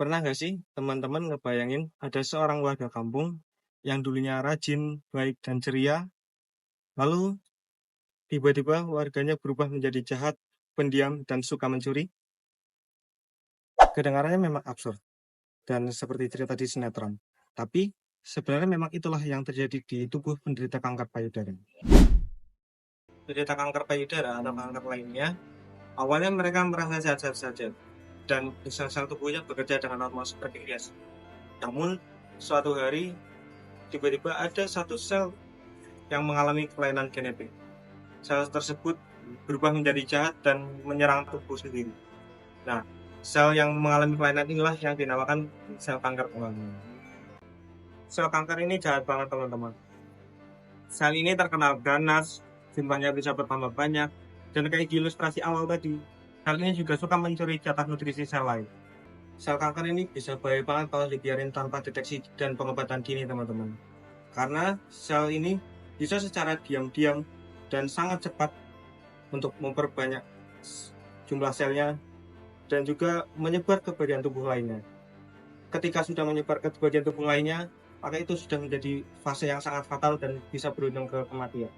Pernah nggak sih teman-teman ngebayangin ada seorang warga kampung yang dulunya rajin, baik, dan ceria, lalu tiba-tiba warganya berubah menjadi jahat, pendiam, dan suka mencuri? Kedengarannya memang absurd dan seperti cerita di sinetron. Tapi sebenarnya memang itulah yang terjadi di tubuh penderita kanker payudara. Penderita kanker payudara atau kanker lainnya, awalnya mereka merasa sehat-sehat saja dan sel-sel tubuhnya bekerja dengan normal seperti biasa. Namun suatu hari tiba-tiba ada satu sel yang mengalami kelainan genetik. Sel tersebut berubah menjadi jahat dan menyerang tubuh sendiri. Nah, sel yang mengalami kelainan inilah yang dinamakan sel kanker alami. Sel kanker ini jahat banget teman-teman. Sel ini terkenal ganas, jumlahnya bisa bertambah banyak, dan kayak di ilustrasi awal tadi, sel ini juga suka mencuri jatah nutrisi sel lain. Sel kanker ini bisa bahaya banget kalau dibiarin tanpa deteksi dan pengobatan dini teman-teman. Karena sel ini bisa secara diam-diam dan sangat cepat untuk memperbanyak jumlah selnya dan juga menyebar ke bagian tubuh lainnya. Ketika sudah menyebar ke bagian tubuh lainnya, maka itu sudah menjadi fase yang sangat fatal dan bisa berujung ke kematian.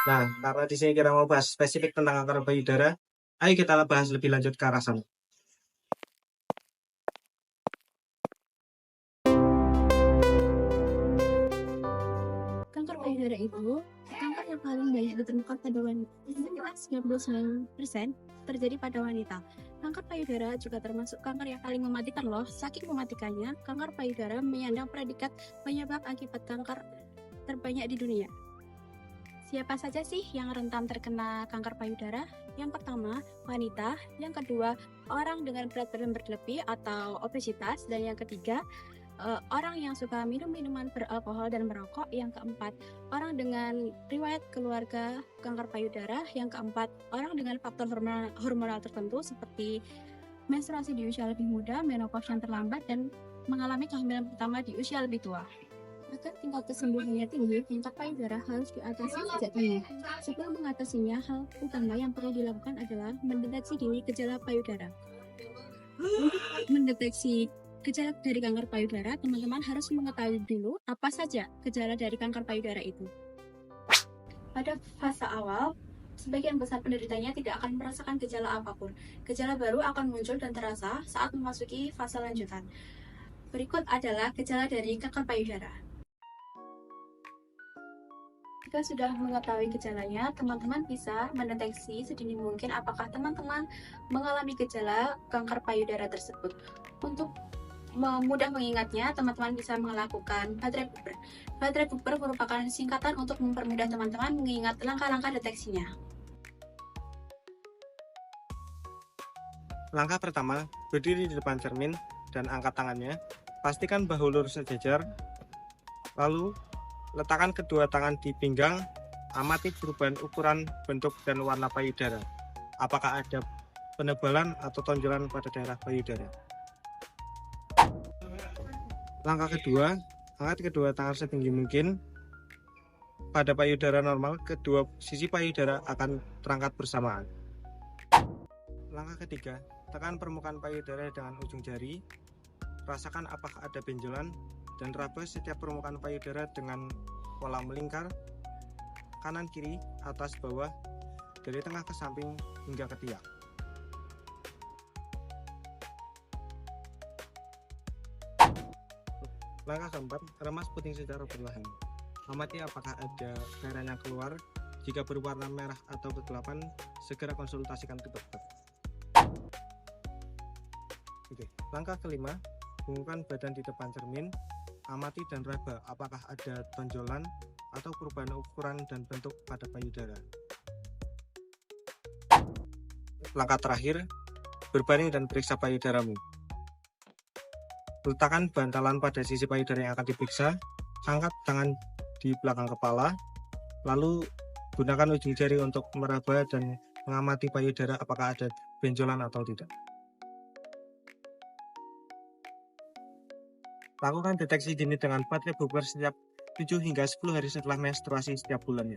Nah, karena di sini kita mau bahas spesifik tentang kanker payudara, ayo kita bahas lebih lanjut ke arah sana. Kanker payudara itu kanker yang paling banyak ditemukan pada wanita. Sekitar 99% terjadi pada wanita. Kanker payudara juga termasuk kanker yang paling mematikan loh. Saking mematikannya, kanker payudara menyandang predikat penyebab akibat kanker terbanyak di dunia. Siapa saja sih yang rentan terkena kanker payudara? Yang pertama, wanita. Yang kedua, orang dengan berat badan berlebih atau obesitas. Dan yang ketiga, orang yang suka minum minuman beralkohol dan merokok. Yang keempat, orang dengan riwayat keluarga kanker payudara. Yang keempat, orang dengan faktor hormonal tertentu seperti menstruasi di usia lebih muda, menopause yang terlambat, dan mengalami kehamilan pertama di usia lebih tua. Agar tingkat kesembuhannya tinggi, kanker payudara harus diatasi sejak dini. Sebelum mengatasinya, hal utama yang perlu dilakukan adalah mendeteksi dini gejala payudara. Untuk mendeteksi gejala dari kanker payudara, teman-teman harus mengetahui dulu apa saja gejala dari kanker payudara itu. Pada fase awal, sebagian besar penderitanya tidak akan merasakan gejala apapun. Gejala baru akan muncul dan terasa saat memasuki fase lanjutan. Berikut adalah gejala dari kanker payudara. Jika sudah mengetahui gejalanya, teman-teman bisa mendeteksi sedini mungkin apakah teman-teman mengalami gejala kanker payudara tersebut. Untuk mudah mengingatnya, teman-teman bisa melakukan Batre Buper. Batre Buper merupakan singkatan untuk mempermudah teman-teman mengingat langkah-langkah deteksinya. Langkah pertama, berdiri di depan cermin dan angkat tangannya. Pastikan bahu lurus sejajar. Lalu, letakkan kedua tangan di pinggang. Amati perubahan ukuran, bentuk, dan warna payudara. Apakah ada penebalan atau tonjolan pada daerah payudara? Langkah kedua, angkat kedua tangan setinggi mungkin. Pada payudara normal, kedua sisi payudara akan terangkat bersamaan. Langkah ketiga, tekan permukaan payudara dengan ujung jari. Rasakan apakah ada benjolan dan raba setiap permukaan payudara dengan pola melingkar, kanan kiri, atas bawah, dari tengah ke samping hingga ke tiak. Langkah keempat, remas puting secara perlahan. Amati apakah ada cairan yang keluar. Jika berwarna merah atau kegelapan, segera konsultasikan ke dokter. Oke, langkah kelima, hubungkan badan di depan cermin. Amati dan raba apakah ada tonjolan atau perubahan ukuran dan bentuk pada payudara. Langkah terakhir, berbaring dan periksa payudaramu. Letakkan bantalan pada sisi payudara yang akan diperiksa. Angkat tangan di belakang kepala, lalu gunakan ujung jari untuk meraba dan mengamati payudara apakah ada benjolan atau tidak. Lakukan deteksi dini dengan Batre Buper setiap 7 hingga 10 hari setelah menstruasi setiap bulannya.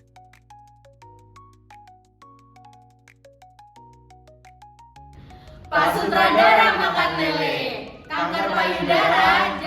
Pak Sutradara makan lele. Kanker payudara